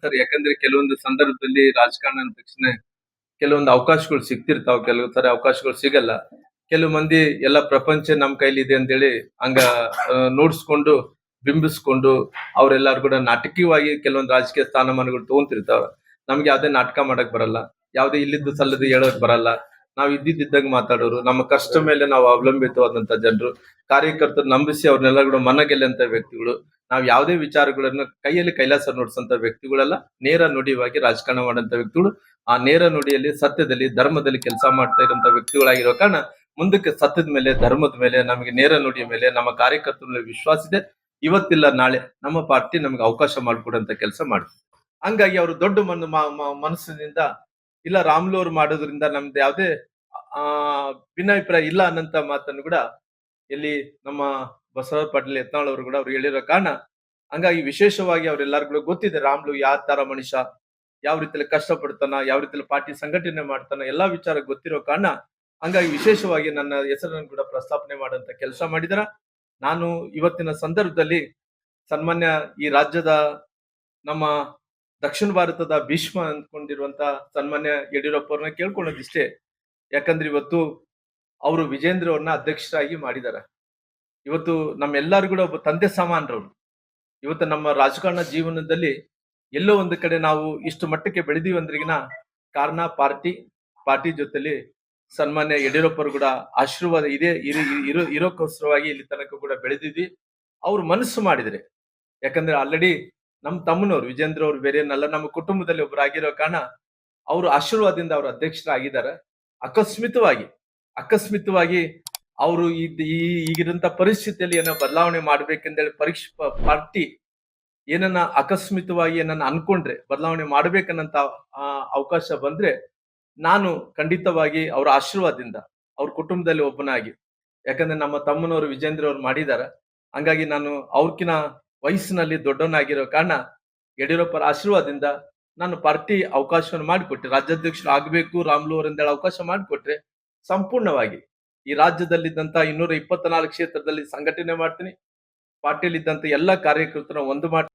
Sir. ಯಾಕಂದ್ರೆ ಕೆಲವೊಂದು ಸಂದರ್ಭದಲ್ಲಿ ರಾಜಕಾರಣ ಅಂದ ತಕ್ಷಣ ಕೆಲವೊಂದು ಅವಕಾಶಗಳು ಸಿಗ್ತಿರ್ತಾವ, ಕೆಲವು ತರ ಅವಕಾಶಗಳು ಸಿಗಲ್ಲ. ಕೆಲವು ಮಂದಿ ಎಲ್ಲ ಪ್ರಪಂಚ ನಮ್ ಕೈಲಿದೆ ಅಂತೇಳಿ ಹಂಗ ನೋಡ್ಸ್ಕೊಂಡು ಬಿಂಬಿಸ್ಕೊಂಡು ಅವ್ರೆಲ್ಲಾರು ಕೂಡ ನಾಟಕೀಯವಾಗಿ ಕೆಲವೊಂದು ರಾಜಕೀಯ ಸ್ಥಾನಮಾನಗಳು ತಗೊಂತಿರ್ತಾವ. ನಮ್ಗೆ ಯಾವ್ದೇ ನಾಟಕ ಮಾಡಕ್ ಬರಲ್ಲ, ಯಾವ್ದೇ ಇಲ್ಲಿದ್ದು ಸಲ್ಲದು ಹೇಳಕ್ ಬರಲ್ಲ. ನಾವ್ ಇದ್ದಿದ್ದಾಗ ಮಾತಾಡೋರು, ನಮ್ಮ ಕಷ್ಟ ಮೇಲೆ ನಾವು ಅವಲಂಬಿತವಾದಂತ ಜನರು, ಕಾರ್ಯಕರ್ತರು ನಂಬಿಸಿ ಅವ್ರನ್ನೆಲ್ಲ ಕೂಡ ಮನ ಗೆಲ್ಲಂತ ವ್ಯಕ್ತಿಗಳು. ನಾವ್ ಯಾವ್ದೇ ವಿಚಾರಗಳನ್ನ ಕೈಯಲ್ಲಿ ಕೈಲಾಸ ನೋಡ್ಸಂತ ವ್ಯಕ್ತಿಗಳೆಲ್ಲ ನೇರ ನುಡಿವಾಗಿ ರಾಜಕಾರಣ ಮಾಡಂತ ವ್ಯಕ್ತಿಗಳು. ಆ ನೇರ ನುಡಿಯಲ್ಲಿ ಸತ್ಯದಲ್ಲಿ ಧರ್ಮದಲ್ಲಿ ಕೆಲಸ ಮಾಡ್ತಾ ಇರುವಂತ ವ್ಯಕ್ತಿಗಳಾಗಿರೋ ಕಾರಣ ಮುಂದಕ್ಕೆ ಸತ್ಯದ ಮೇಲೆ ಧರ್ಮದ ಮೇಲೆ ನಮಗೆ ನೇರ ನುಡಿಯ ಮೇಲೆ ನಮ್ಮ ಕಾರ್ಯಕರ್ತರ ಮೇಲೆ ವಿಶ್ವಾಸ ಇದೆ. ಇವತ್ತಿಲ್ಲ ನಾಳೆ ನಮ್ಮ ಪಾರ್ಟಿ ನಮ್ಗೆ ಅವಕಾಶ ಮಾಡಿಕೊಡುವಂತ ಕೆಲಸ ಮಾಡ್ತೀವಿ. ಹಂಗಾಗಿ ಅವರು ದೊಡ್ಡ ಮನಸ್ಸಿನಿಂದ ಇಲ್ಲ ರಾಮ್ಲು ಅವ್ರು ಮಾಡೋದ್ರಿಂದ ನಮ್ದು ಯಾವ್ದೇ ಆ ಭಿನ್ನಾಭಿಪ್ರಾಯ ಇಲ್ಲ ಅನ್ನಂತ ಮಾತನ್ನು ಕೂಡ ಇಲ್ಲಿ ನಮ್ಮ ಬಸವರಾಜ ಪಾಟೀಲ್ ಯತ್ನಾಳ್ ಅವರು ಕೂಡ ಅವ್ರು ಹೇಳಿರೋ ಕಾರಣ ಹಂಗಾಗಿ ವಿಶೇಷವಾಗಿ ಅವ್ರೆಲ್ಲರಿಗೂ ಗೊತ್ತಿದೆ ರಾಮ್ಲು ಯಾವ ತರ ಮನುಷ್ಯ, ಯಾವ ರೀತಿಯಲ್ಲಿ ಕಷ್ಟ ಪಡ್ತಾನ, ಯಾವ ರೀತಿಯಲ್ಲಿ ಪಾರ್ಟಿ ಸಂಘಟನೆ ಮಾಡ್ತಾನ, ಎಲ್ಲಾ ವಿಚಾರ ಗೊತ್ತಿರೋ ಕಾರಣ ಹಂಗಾಗಿ ವಿಶೇಷವಾಗಿ ನನ್ನ ಹೆಸರನ್ನು ಕೂಡ ಪ್ರಸ್ತಾಪನೆ ಮಾಡುವಂತ ಕೆಲಸ ಮಾಡಿದಾರ. ನಾನು ಇವತ್ತಿನ ಸಂದರ್ಭದಲ್ಲಿ ಸನ್ಮಾನ್ಯ ಈ ರಾಜ್ಯದ ನಮ್ಮ ದಕ್ಷಿಣ ಭಾರತದ ಭೀಷ್ಮ ಅಂದ್ಕೊಂಡಿರುವಂತ ಸನ್ಮಾನ್ಯ ಯಡಿಯೂರಪ್ಪ ಅವ್ರನ್ನ ಕೇಳ್ಕೊಳ್ಳೋದಿಷ್ಟೇ. ಯಾಕಂದ್ರೆ ಇವತ್ತು ಅವರು ವಿಜೇಂದ್ರ ಅವ್ರನ್ನ ಅಧ್ಯಕ್ಷರಾಗಿ ಮಾಡಿದಾರೆ. ಇವತ್ತು ನಮ್ಮೆಲ್ಲರಿಗೂ ಕೂಡ ಒಬ್ಬ ತಂದೆ ಸಮಾನರವ್ರು. ಇವತ್ತು ನಮ್ಮ ರಾಜಕಾರಣ ಜೀವನದಲ್ಲಿ ಎಲ್ಲೋ ಒಂದು ಕಡೆ ನಾವು ಇಷ್ಟು ಮಟ್ಟಕ್ಕೆ ಬೆಳೆದೀವಿ ಅಂದ್ರಿಗಿನ ಕಾರಣ ಪಾರ್ಟಿ ಜೊತೆಲಿ ಸನ್ಮಾನ್ಯ ಯಡಿಯೂರಪ್ಪರು ಕೂಡ ಆಶೀರ್ವಾದ ಇದೆ ಇರೋಕ್ಕೋಸ್ಕರವಾಗಿ ಇಲ್ಲಿ ತನಕ ಕೂಡ ಬೆಳೆದಿದ್ವಿ. ಅವ್ರು ಮನಸ್ಸು ಮಾಡಿದ್ರೆ, ಯಾಕಂದ್ರೆ ಆಲ್ರೆಡಿ ನಮ್ಮ ತಮ್ಮನವ್ರು ವಿಜೇಂದ್ರ ಅವ್ರು ಬೇರೆ ಏನಲ್ಲ, ನಮ್ಮ ಕುಟುಂಬದಲ್ಲಿ ಒಬ್ಬರಾಗಿರೋ ಕಾರಣ ಅವರು ಆಶೀರ್ವಾದದಿಂದ ಅವರು ಅಧ್ಯಕ್ಷರಾಗಿದ್ದಾರೆ. ಅಕಸ್ಮಿತವಾಗಿ ಅವರು ಈಗಿರಂತ ಪರಿಸ್ಥಿತಿಯಲ್ಲಿ ಏನೋ ಬದಲಾವಣೆ ಮಾಡ್ಬೇಕೆಂದೇಳಿ ಪಾರ್ಟಿ ಏನನ್ನ ಅಕಸ್ಮಿತವಾಗಿ ಏನನ್ನ ಅನ್ಕೊಂಡ್ರೆ ಬದಲಾವಣೆ ಮಾಡ್ಬೇಕನ್ನಂತ ಅವಕಾಶ ಬಂದ್ರೆ ನಾನು ಖಂಡಿತವಾಗಿ ಅವರ ಆಶೀರ್ವಾದದಿಂದ ಅವ್ರ ಕುಟುಂಬದಲ್ಲಿ ಒಬ್ಬನಾಗಿ, ಯಾಕಂದ್ರೆ ನಮ್ಮ ತಮ್ಮನವರು ವಿಜೇಂದ್ರ ಅವ್ರು ಮಾಡಿದಾರೆ. ಹಂಗಾಗಿ ನಾನು ಅವ್ರಕಿನ ವಯಸ್ಸಿನಲ್ಲಿ ದೊಡ್ಡವನಾಗಿರೋ ಕಾರಣ ಯಡಿಯೂರಪ್ಪರ ಆಶೀರ್ವಾದದಿಂದ ನಾನು ಪಾರ್ಟಿ ಅವಕಾಶವನ್ನು ಮಾಡಿಕೊಟ್ಟೆ, ರಾಜ್ಯಾಧ್ಯಕ್ಷರು ಆಗ್ಬೇಕು ರಾಮ್ಲು ಅವರಿಂದೇಳಿ ಅವಕಾಶ ಮಾಡಿಕೊಟ್ರೆ ಸಂಪೂರ್ಣವಾಗಿ ಈ ರಾಜ್ಯದಲ್ಲಿದ್ದಂತ 224 ಕ್ಷೇತ್ರದಲ್ಲಿ ಸಂಘಟನೆ ಮಾಡ್ತೀನಿ. ಪಾರ್ಟಿಯಲ್ಲಿ ಇದ್ದಂತ ಎಲ್ಲಾ ಕಾರ್ಯಕರ್ತರನ್ನ ಒಂದು ಮಾಡ್ತೀನಿ.